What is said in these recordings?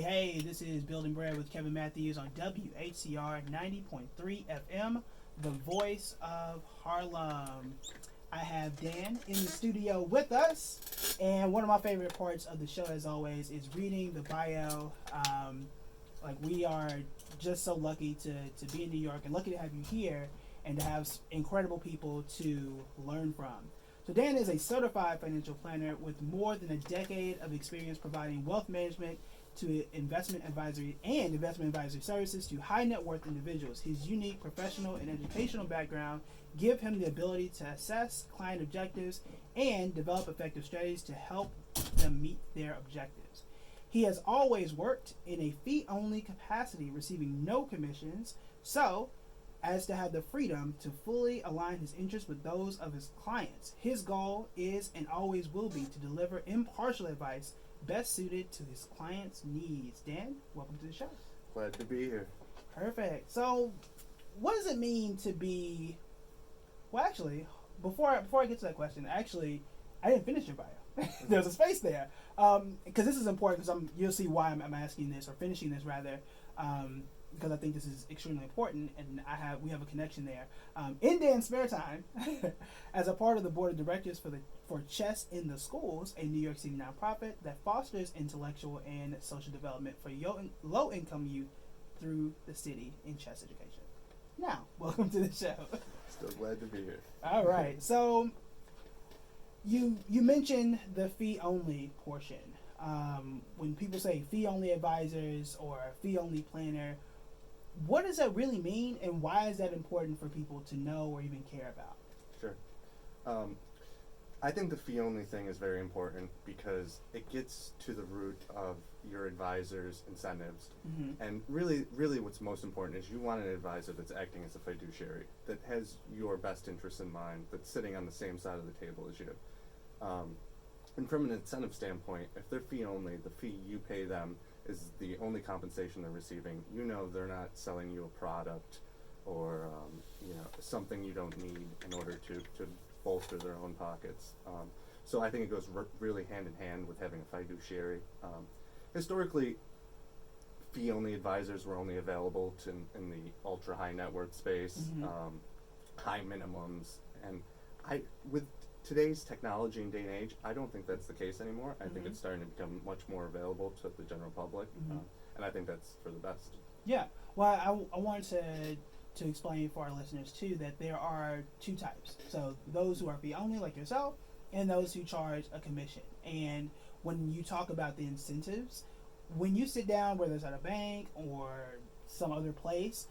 Hey, this is Building Bread with Kevin Matthews on WHCR 90.3 FM, the voice of Harlem. I have Dan in the studio with us, and one of my favorite parts of the show, as always, is reading the bio. We are just so lucky to be in New York and lucky to have you here and to have incredible people to learn from. So Dan is a certified financial planner with more than a decade of experience providing wealth management to investment advisory services to high net worth individuals. His unique professional and educational background give him the ability to assess client objectives and develop effective strategies to help them meet their objectives. He has always worked in a fee-only capacity, receiving no commissions, so as to have the freedom to fully align his interests with those of his clients. His goal is and always will be to deliver impartial advice best suited to his clients' needs. Dan, welcome to the show. Glad to be here. Perfect. So, what does it mean to be? Well, actually, before I get to that question, I didn't finish your bio. There's a space there because this is important. Because you'll see why I'm asking this or finishing this rather. Because I think this is extremely important, and we have a connection there. In Dan's spare time, as a part of the board of directors for Chess in the Schools, a New York City nonprofit that fosters intellectual and social development for low-income youth through the city in chess education. Now, welcome to the show. Still glad to be here. All right, so you mentioned the fee-only portion. When people say fee-only advisors or fee-only planner, what does that really mean, and why is that important for people to know or even care about? Sure. I think the fee-only thing is very important because it gets to the root of your advisor's incentives. Mm-hmm. And really what's most important is you want an advisor that's acting as a fiduciary, that has your best interests in mind, that's sitting on the same side of the table as you. And from an incentive standpoint, if they're fee-only, the fee you pay them is the only compensation they're receiving. You know they're not selling you a product or something you don't need in order to bolster their own pockets. So I think it goes really hand in hand with having a fiduciary. Historically, fee-only advisors were only available in the ultra-high net worth space, mm-hmm. High minimums, and with today's technology and day and age, I don't think that's the case anymore. I mm-hmm. think it's starting to become much more available to the general public, mm-hmm. And I think that's for the best. Yeah, well, I wanted to explain for our listeners too that there are two types. So those who are fee only, like yourself, and those who charge a commission. And when you talk about the incentives, when you sit down, whether it's at a bank or some other place,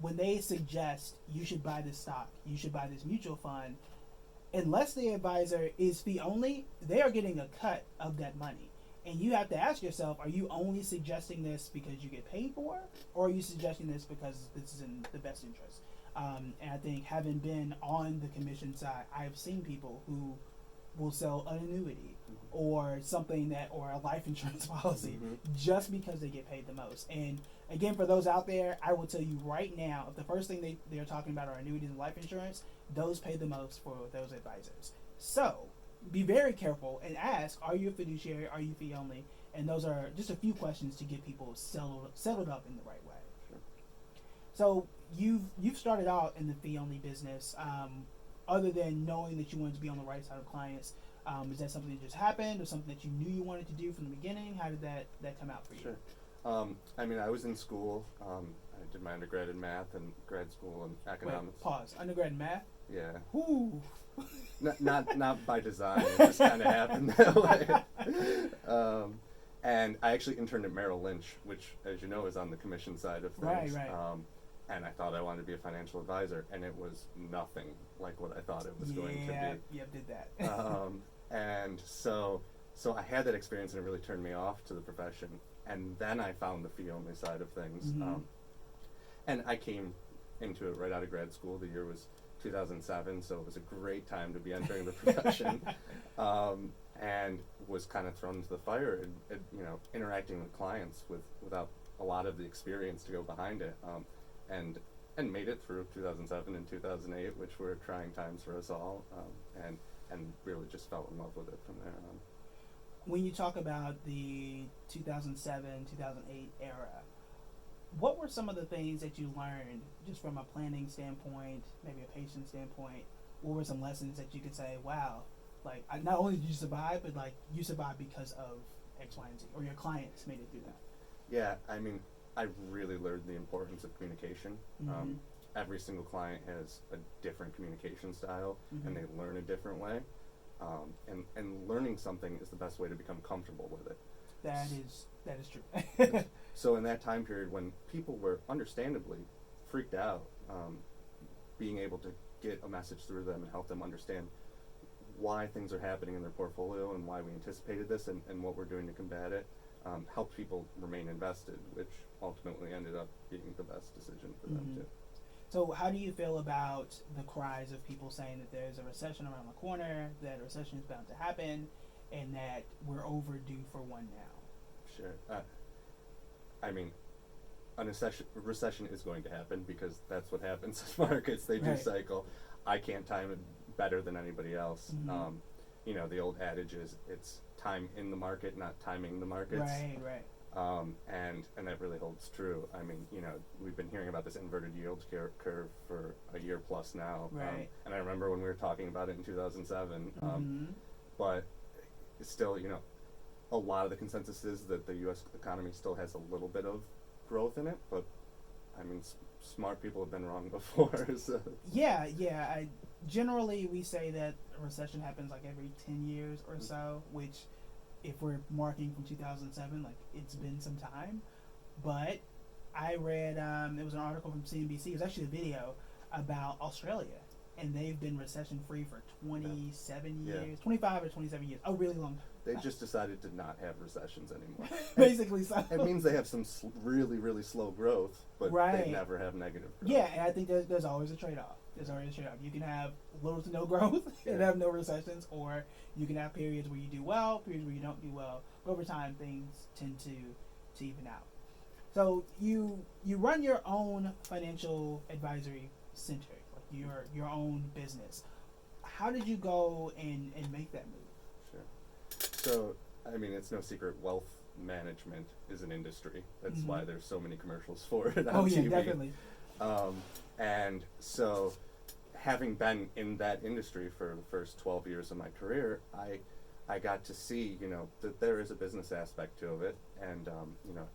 when they suggest you should buy this stock, you should buy this mutual fund, unless the advisor is fee only, they are getting a cut of that money. And you have to ask yourself, are you only suggesting this because you get paid for it? Or are you suggesting this because this is in the best interest? And I think having been on the commission side, I've seen people who will sell an annuity or something or a life insurance policy mm-hmm. just because they get paid the most. And again, for those out there, I will tell you right now, if the first thing they're talking about are annuities and life insurance, those pay the most for those advisors. So be very careful and ask, are you a fiduciary? Are you fee only? And those are just a few questions to get people settled up in the right way. Sure. So you've started out in the fee only business. Other than knowing that you wanted to be on the right side of clients, is that something that just happened or something that you knew you wanted to do from the beginning? How did that come out for you? Sure. I was in school. I did my undergrad in math and grad school in economics. Wait, pause. Undergrad in math? Yeah. Ooh. Not by design. It just kind of happened that way. And I actually interned at Merrill Lynch, which, as you know, is on the commission side of things. Right. And I thought I wanted to be a financial advisor, and it was nothing like what I thought it was going to be. Yeah, did that. And so I had that experience, and it really turned me off to the profession. And then I found the fee-only side of things. Mm-hmm. And I came into it right out of grad school. The year was 2007, so it was a great time to be entering the profession. And was kind of thrown into the fire and interacting with clients without a lot of the experience to go behind it. And made it through 2007 and 2008, which were trying times for us all, and really just fell in love with it from there on. when you talk about the 2007, 2008 era, what were some of the things that you learned just from a planning standpoint, maybe a patient standpoint? What were some lessons that you could say, wow, like not only did you survive, but like you survived because of X, Y, and Z, or your clients made it through that? Yeah, I mean, I really learned the importance of communication. Every single client has a different communication style, and they learn a different way. And learning something is the best way to become comfortable with it. That is true. So in that time period when people were understandably freaked out, being able to get a message through them and help them understand why things are happening in their portfolio and why we anticipated this and what we're doing to combat it, helped people remain invested, which ultimately ended up being the best decision for them too. So how do you feel about the cries of people saying that there's a recession around the corner, that a recession is bound to happen, and that we're overdue for one now? Sure. I mean, a recession is going to happen because that's what happens in markets. They do Right. cycle. I can't time it better than anybody else. You know, the old adage is it's time in the market, not timing the markets. Right. And that really holds true. I mean, you know, we've been hearing about this inverted yield curve for a year plus now. Right. And I remember when we were talking about it in 2007. But it's still, you know, a lot of the consensus is that the U.S. economy still has a little bit of growth in it. But, I mean, smart people have been wrong before. So. Yeah. Generally, we say that a recession happens like every 10 years or so, which, if we're marking from 2007, like it's been some time. But I read, it was an article from CNBC, it was actually a video about Australia, and they've been recession free for 27 years, 25 or 27 years, a really long time. They just decided to not have recessions anymore. Basically, so. It means they have some really, really slow growth, but Right. they never have negative growth. Yeah, and I think there's always a trade-off. You can have little to no growth and have no recessions, or you can have periods where you do well, periods where you don't do well. But over time, things tend to even out. So you run your own financial advisory center, like your own business. How did you go and make that move? Sure. So, I mean, it's no secret wealth management is an industry. That's why there's so many commercials for it on TV. Definitely. And so, having been in that industry for the first 12 years of my career, I got to see, you know, that there is a business aspect to it. And, you know,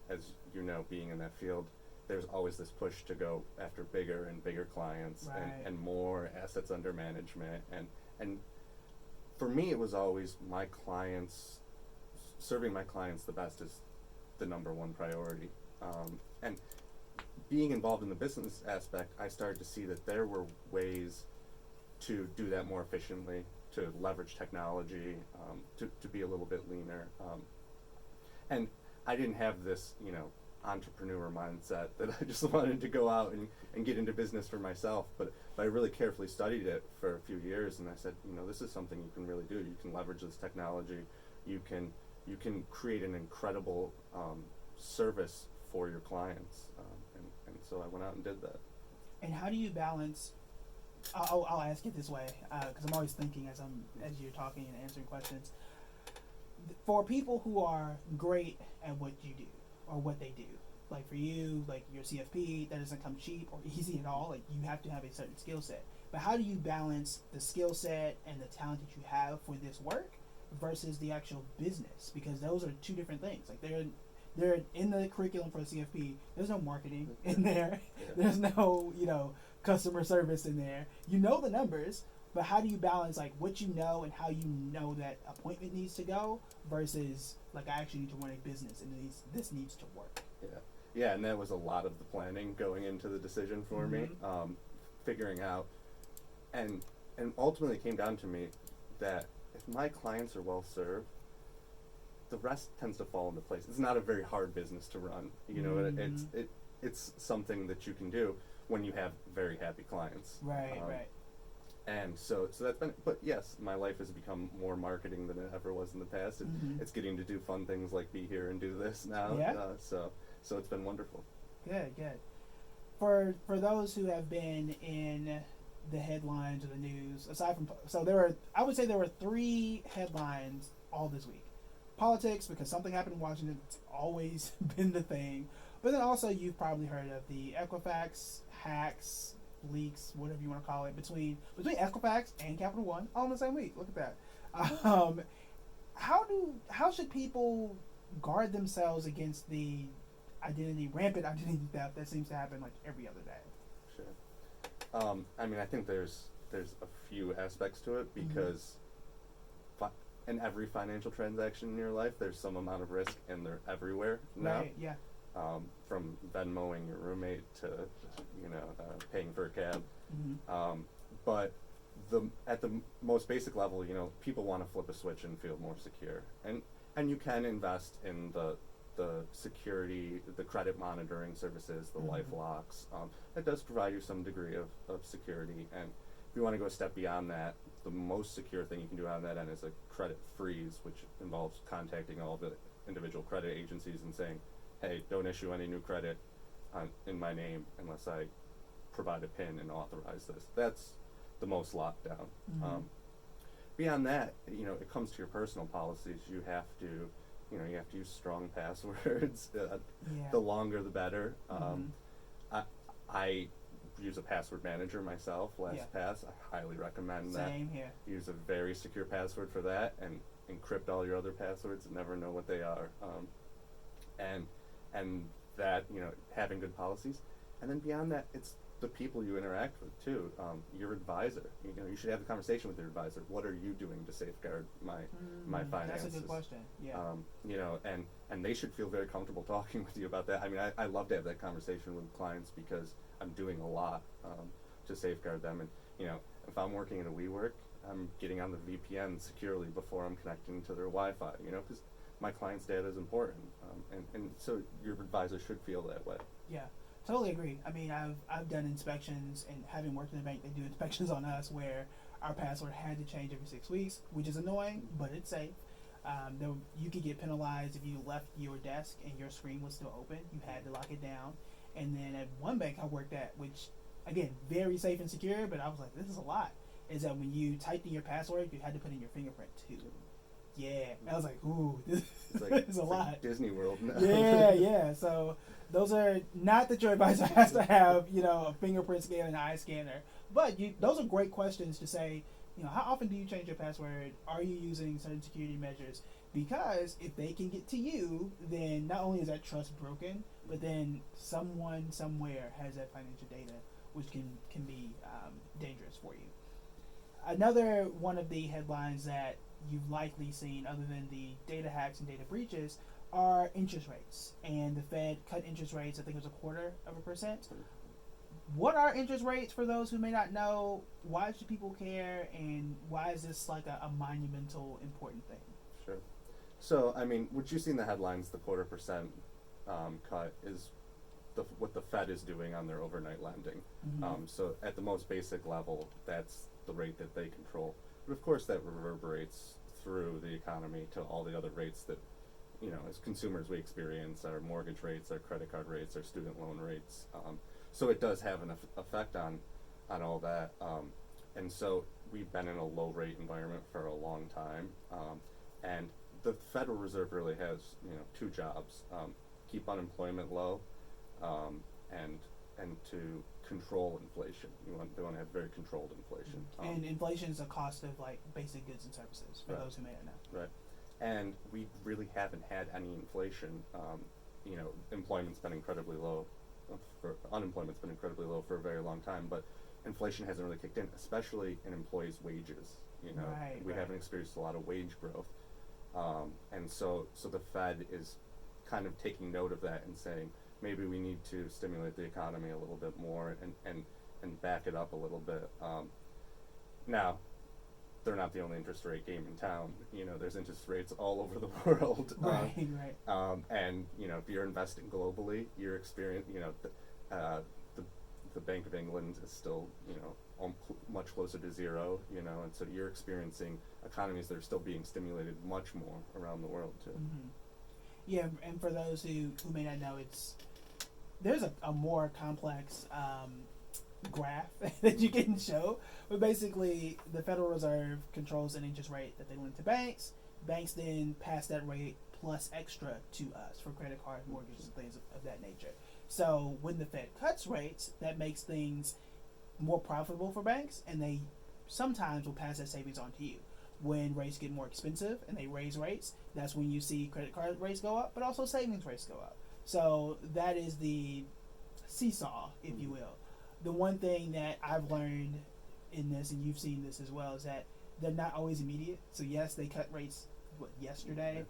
as you know, being in that field, there's always this push to go after bigger and bigger clients and more assets under management. And for me, it was always my clients, serving my clients the best is the number one priority. And being involved in the business aspect, I started to see that there were ways to do that more efficiently, to leverage technology, to be a little bit leaner. And I didn't have this, you know, entrepreneur mindset that I just wanted to go out and get into business for myself. But I really carefully studied it for a few years, and I said, you know, this is something you can really do. You can leverage this technology. You can create an incredible service for your clients. And so I went out and did that. And how do you balance? I'll ask it this way because I'm always thinking as you're talking and answering questions. For people who are great at what you do or what they do, like for you, like your CFP, that doesn't come cheap or easy at all. Like you have to have a certain skill set. But how do you balance the skill set and the talent that you have for this work versus the actual business? Because those are two different things. Like they're in the curriculum for the CFP. There's no marketing in there. There's no, you know, customer service in there. You know the numbers, but how do you balance like what you know and how you know that appointment needs to go versus like I actually need to run a business and this needs to work? Yeah, and that was a lot of the planning going into the decision for me, figuring out, and ultimately it came down to me that if my clients are well served, the rest tends to fall into place. It's not a very hard business to run. You know, it's something that you can do when you have very happy clients. Right. And so that's been, but yes, my life has become more marketing than it ever was in the past. It's getting to do fun things like be here and do this now. Yeah. So it's been wonderful. Good. For those who have been in the headlines or the news, aside from I would say there were 3 headlines all this week. politics because something happened in Washington. It's always been the thing. But then also you've probably heard of the Equifax hacks, leaks, whatever you want to call it, between Equifax and Capital One all in the same week. Look at that. How should people guard themselves against the rampant identity theft that seems to happen like every other day? Sure. I mean, I think there's a few aspects to it because in every financial transaction in your life, there's some amount of risk, and they're everywhere now. Right. Yeah. From Venmoing your roommate to paying for a cab. But at the most basic level, people want to flip a switch and feel more secure, and you can invest in the security, the credit monitoring services, the life locks. That does provide you some degree of security, and if you want to go a step beyond that, the most secure thing you can do on that end is a credit freeze, which involves contacting all the individual credit agencies and saying, hey, don't issue any new credit in my name unless I provide a PIN and authorize this. That's the most lockdown. Beyond that, it comes to your personal policies. You have to use strong passwords. The longer, the better. I use a password manager myself, LastPass. I highly recommend that. Same here. Use a very secure password for that, and encrypt all your other passwords and never know what they are. And that, having good policies. And then beyond that, it's the people you interact with too. Your advisor. You should have a conversation with your advisor. What are you doing to safeguard my finances? That's a good question. Yeah. And they should feel very comfortable talking with you about that. I mean, I love to have that conversation with clients because I'm doing a lot to safeguard them. And if I'm working in a WeWork, I'm getting on the VPN securely before I'm connecting to their Wi-Fi. Because my client's data is important, and so your advisor should feel that way. Yeah, totally agree. I mean, I've done inspections, and having worked in a bank, they do inspections on us where our password had to change every 6 weeks, which is annoying, but it's safe. You could get penalized if you left your desk and your screen was still open. You had to lock it down. And then at one bank I worked at, which again, very safe and secure, but I was like, this is a lot, is that when you typed in your password, you had to put in your fingerprint too. Yeah, I was like, ooh, this is a lot. Like Disney World now. Yeah. So those are not that your advisor has to have, a fingerprint scanner and an eye scanner, but those are great questions to say. How often do you change your password? Are you using certain security measures? Because if they can get to you, then not only is that trust broken, but then someone somewhere has that financial data, which can be dangerous for you. Another one of the headlines that you've likely seen, other than the data hacks and data breaches, are interest rates. And the Fed cut interest rates, I think it was 0.25%. What are interest rates for those who may not know? Why should people care? And why is this like a monumental, important thing? Sure. So, I mean, what you see in the headlines, the 0.25% cut is what the Fed is doing on their overnight lending. So at the most basic level, that's the rate that they control. But of course that reverberates through the economy to all the other rates that, as consumers we experience, our mortgage rates, our credit card rates, our student loan rates. So it does have an effect on all that. And so we've been in a low rate environment for a long time. And the Federal Reserve really has, two jobs: keep unemployment low, and to control inflation. They want to have very controlled inflation. And inflation is the cost of like basic goods and services for those who may not know. Right. And we really haven't had any inflation. Employment's been incredibly low. Unemployment's been incredibly low for a very long time, but inflation hasn't really kicked in, especially in employees' wages. We haven't experienced a lot of wage growth. And so the Fed is kind of taking note of that and saying, maybe we need to stimulate the economy a little bit more and back it up a little bit. Now, they're not the only interest rate game in town. There's interest rates all over the world. Right. And if you're investing globally, you're experiencing. The Bank of England is still much closer to zero. And so you're experiencing economies that are still being stimulated much more around the world too. Yeah, and for those who may not know, there's a more complex graph that you can show, but basically the Federal Reserve controls an interest rate that they lend to banks, banks then pass that rate plus extra to us for credit cards, mortgages, and things of that nature. So when the Fed cuts rates, that makes things more profitable for banks, and they sometimes will pass that savings on to you. When rates get more expensive and they raise rates, that's when you see credit card rates go up, but also savings rates go up. So that is the seesaw, if you will. The one thing that I've learned in this, and you've seen this as well, is that they're not always immediate. So yes, they cut rates yesterday.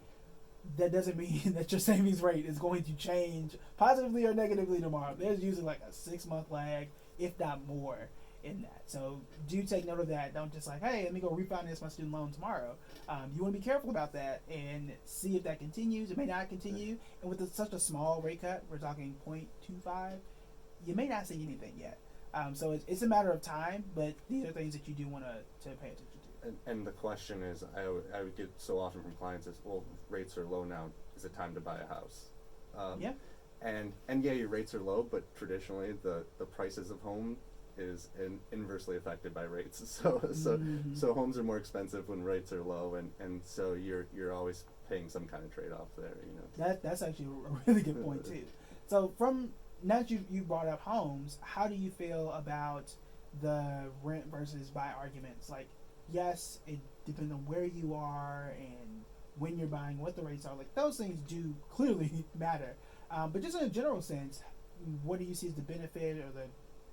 That doesn't mean that your savings rate is going to change positively or negatively tomorrow. There's usually like a 6-month lag, if not more, in that. So do take note of that. Don't just like, hey, let me go refinance my student loan tomorrow. You want to be careful about that and see if that continues. It may not continue. And with such a small rate cut, we're talking 0.25, you may not see anything yet. So it's a matter of time, but these are things that you do want to pay attention to. And the question is, I would get so often from clients is, well, rates are low now. Is it time to buy a house? Yeah. And yeah, your rates are low, but traditionally the prices of home is inversely affected by rates. So homes are more expensive when rates are low, and so you're always paying some kind of trade off there. That's actually a really good point too. So from now that you brought up homes, how do you feel about the rent versus buy arguments? Like, yes, it depends on where you are and when you're buying, what the rates are. Like, those things do clearly matter. But just in a general sense, what do you see as the benefit or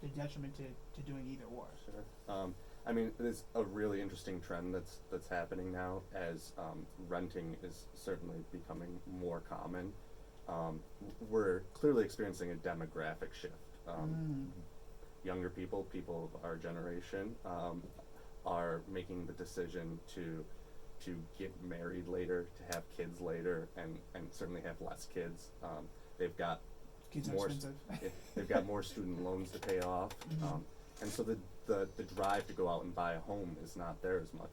the detriment to doing either or? Sure. I mean, there's a really interesting trend that's happening now as renting is certainly becoming more common. We're clearly experiencing a demographic shift. Younger people of our generation, are making the decision to get married later, to have kids later, and certainly have less kids. They've got Kids more are expensive. they've got more student loans to pay off, and so the drive to go out and buy a home is not there as much,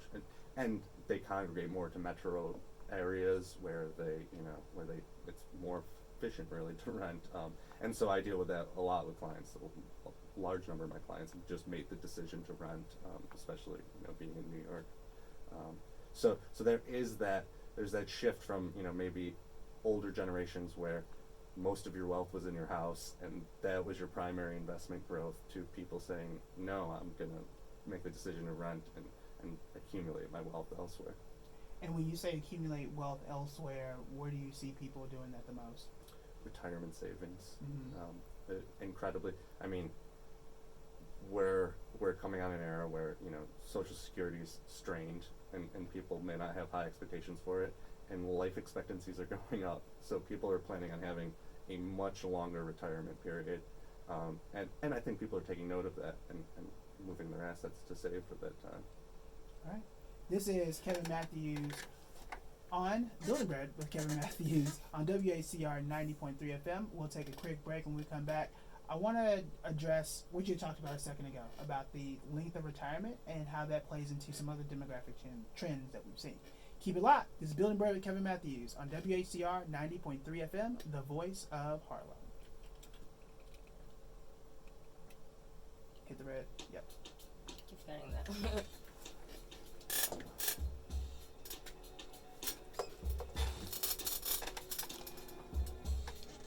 and they congregate more to metro areas where it's more efficient really to rent, and so I deal with that a lot with clients. A large number of my clients have just made the decision to rent, especially being in New York. So there's that shift from maybe older generations where most of your wealth was in your house and that was your primary investment growth, to people saying, no, I'm gonna make the decision to rent and accumulate my wealth elsewhere. And when you say accumulate wealth elsewhere, where do you see people doing that the most? Retirement savings. Incredibly, I mean, we're coming on an era where Social Security is strained and people may not have high expectations for it, and life expectancies are going up, so people are planning on having a much longer retirement period, and I think people are taking note of that and moving their assets to save for that time. All right, this is Kevin Matthews on Building Bread with Kevin Matthews on WHCR 90.3 FM. We'll take a quick break. When we come back, I want to address what you talked about a second ago about the length of retirement and how that plays into some other demographic trends that we've seen. Keep it locked. This is Building Bread with Kevin Matthews on WHCR 90.3 FM, the voice of Harlem. Hit the red. Yep. Keep saying that.